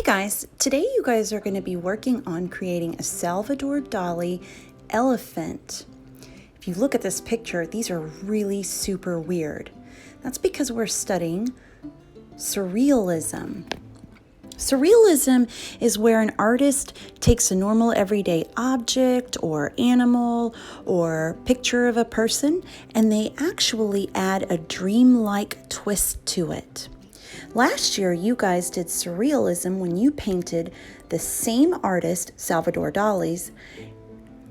guys, today you guys are going to be working on creating a Salvador Dali elephant. If you look at this picture, these are really super weird. That's because we're studying surrealism. Surrealism is where an artist takes a normal everyday object or animal or picture of a person and they actually add a dreamlike twist to it. Last year, you guys did surrealism when you painted the same artist, Salvador Dali's,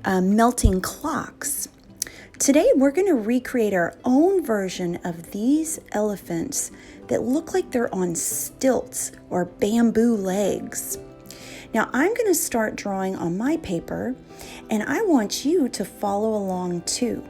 melting clocks. Today, we're going to recreate our own version of these elephants that look like they're on stilts or bamboo legs. Now, I'm going to start drawing on my paper, and I want you to follow along too.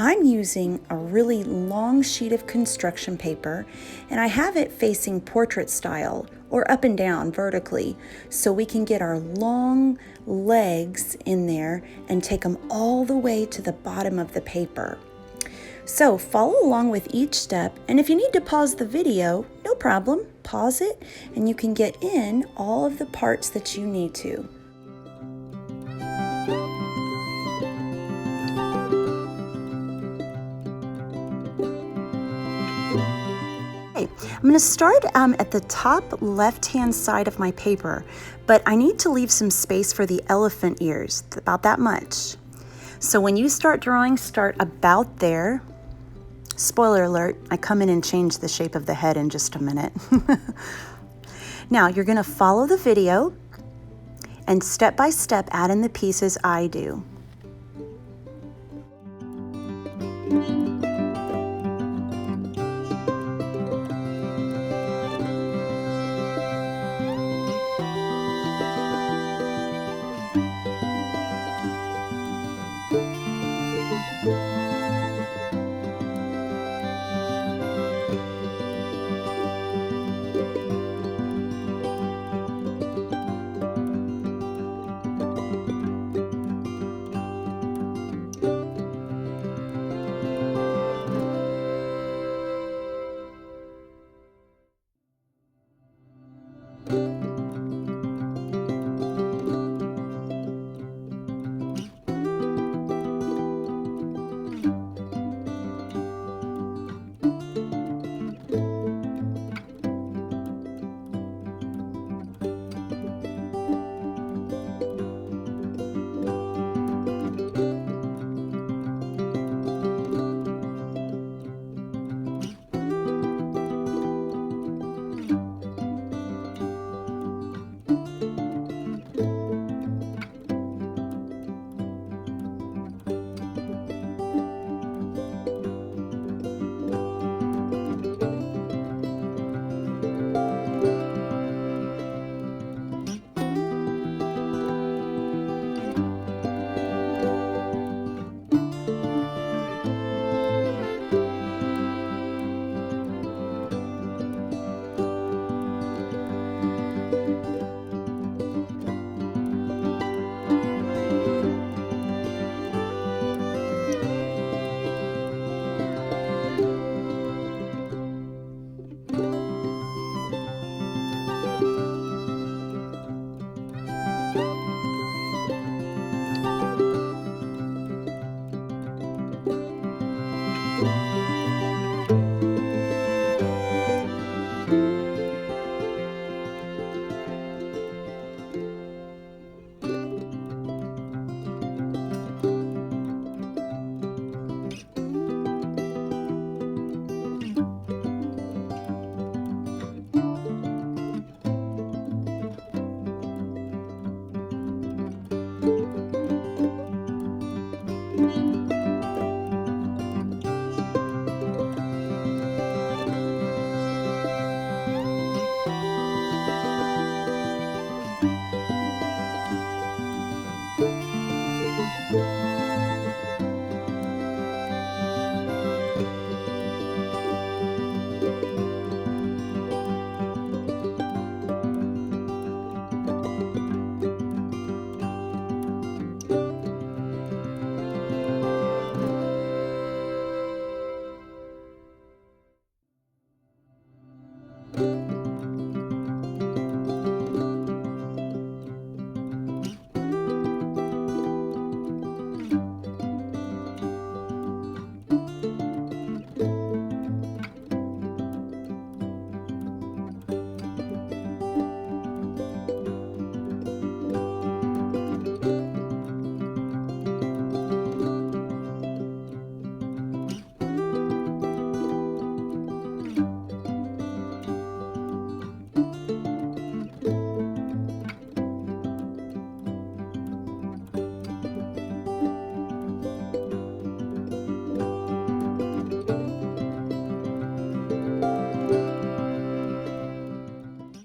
I'm using a really long sheet of construction paper, and I have it facing portrait style or up and down vertically so we can get our long legs in there and take them all the way to the bottom of the paper. So follow along with each step, and if you need to pause the video, no problem, pause it, and you can get in all of the parts that you need to. I'm going to start at the top left-hand side of my paper, but I need to leave some space for the elephant ears, about that much. So when you start drawing, start about there. Spoiler alert, I come in and change the shape of the head in just a minute. Now you're going to follow the video and step by step add in the pieces I do.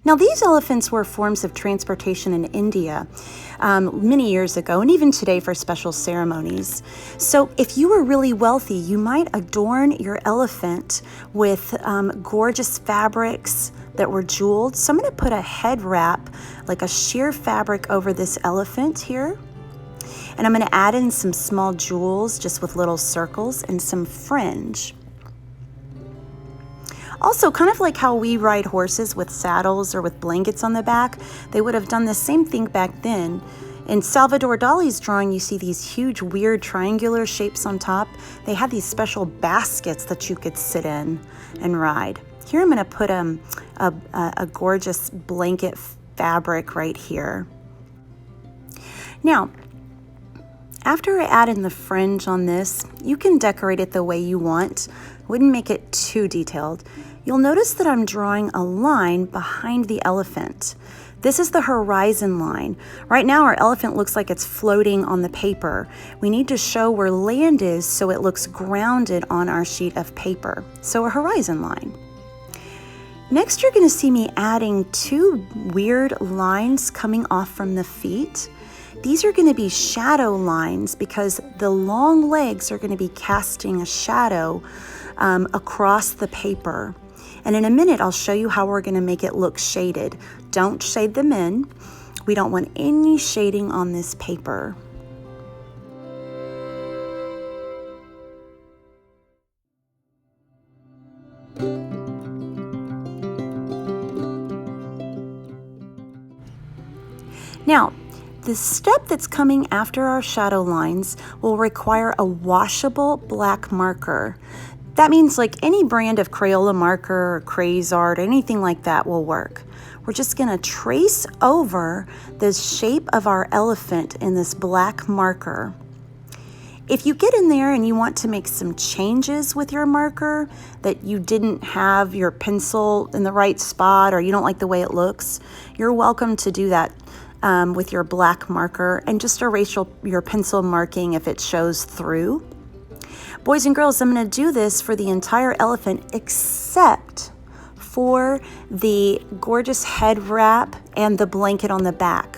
Now, these elephants were forms of transportation in India many years ago, and even today for special ceremonies. So if you were really wealthy, you might adorn your elephant with gorgeous fabrics that were jeweled. So I'm going to put a head wrap, like a sheer fabric, over this elephant here. And I'm going to add in some small jewels, just with little circles, and some fringe. Also, kind of like how we ride horses with saddles or with blankets on the back, they would have done the same thing back then. In Salvador Dali's drawing, you see these huge, weird triangular shapes on top. They had these special baskets that you could sit in and ride. Here I'm going to put a gorgeous blanket fabric right here. Now, after I add in the fringe on this, you can decorate it the way you want. Wouldn't make it too detailed. You'll notice that I'm drawing a line behind the elephant. This is the horizon line. Right now our elephant looks like it's floating on the paper. We need to show where land is so it looks grounded on our sheet of paper. So a horizon line. Next, you're going to see me adding two weird lines coming off from the feet. These are going to be shadow lines because the long legs are going to be casting a shadow across the paper. And in a minute, I'll show you how we're going to make it look shaded. Don't shade them in. We don't want any shading on this paper. Now, the step that's coming after our shadow lines will require a washable black marker. That means like any brand of Crayola marker or Craze Art, anything like that will work. We're just going to trace over the shape of our elephant in this black marker. If you get in there and you want to make some changes with your marker, that you didn't have your pencil in the right spot or you don't like the way it looks, you're welcome to do that with your black marker and just erase your pencil marking if it shows through. Boys and girls, I'm going to do this for the entire elephant except for the gorgeous head wrap and the blanket on the back.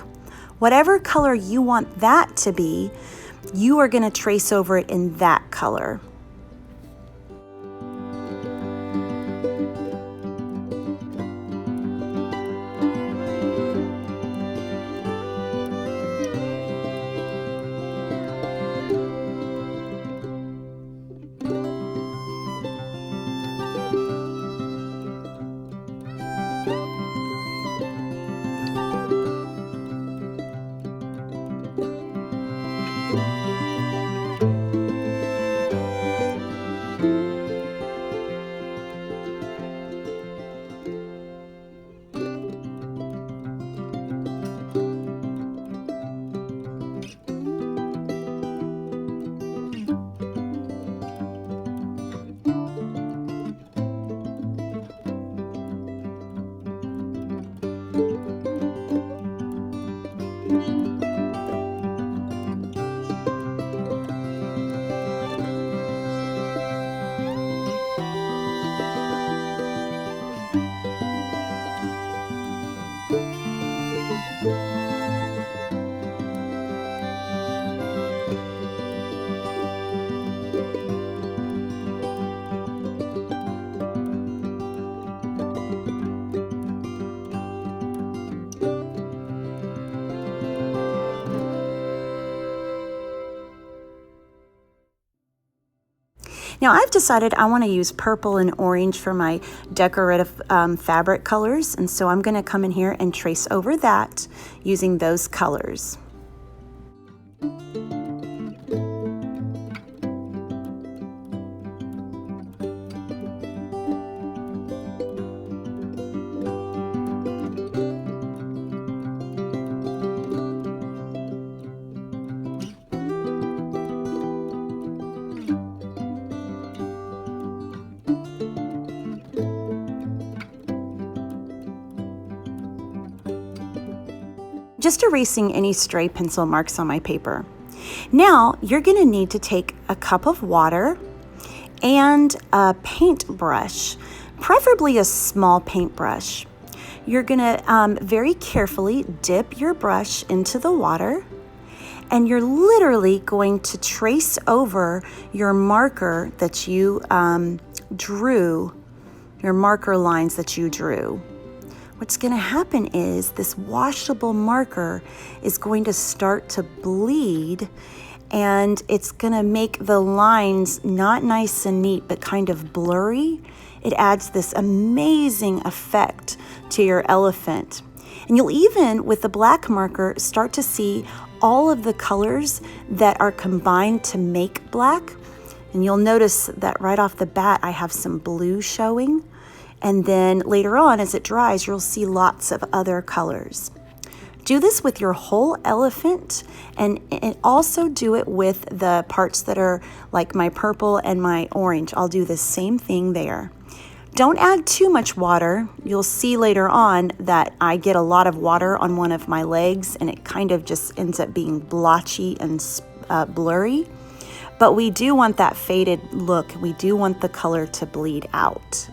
Whatever color you want that to be, you are going to trace over it in that color. Now I've decided I want to use purple and orange for my decorative fabric colors, and so I'm going to come in here and trace over that using those colors. Just erasing any stray pencil marks on my paper. Now you're going to need to take a cup of water and a paintbrush, preferably a small paintbrush. you're gonna very carefully dip your brush into the water, and you're literally going to trace over your marker that you drew, your marker lines that you drew. What's going to happen is this washable marker is going to start to bleed, and it's going to make the lines not nice and neat, but kind of blurry. It adds this amazing effect to your elephant. And you'll even, with the black marker, start to see all of the colors that are combined to make black. And you'll notice that right off the bat, I have some blue showing. And then later on, as it dries, you'll see lots of other colors. Do this with your whole elephant, and also do it with the parts that are like my purple and my orange. I'll do the same thing there. Don't add too much water. You'll see later on that I get a lot of water on one of my legs, and it kind of just ends up being blotchy and blurry. But we do want that faded look. We do want the color to bleed out.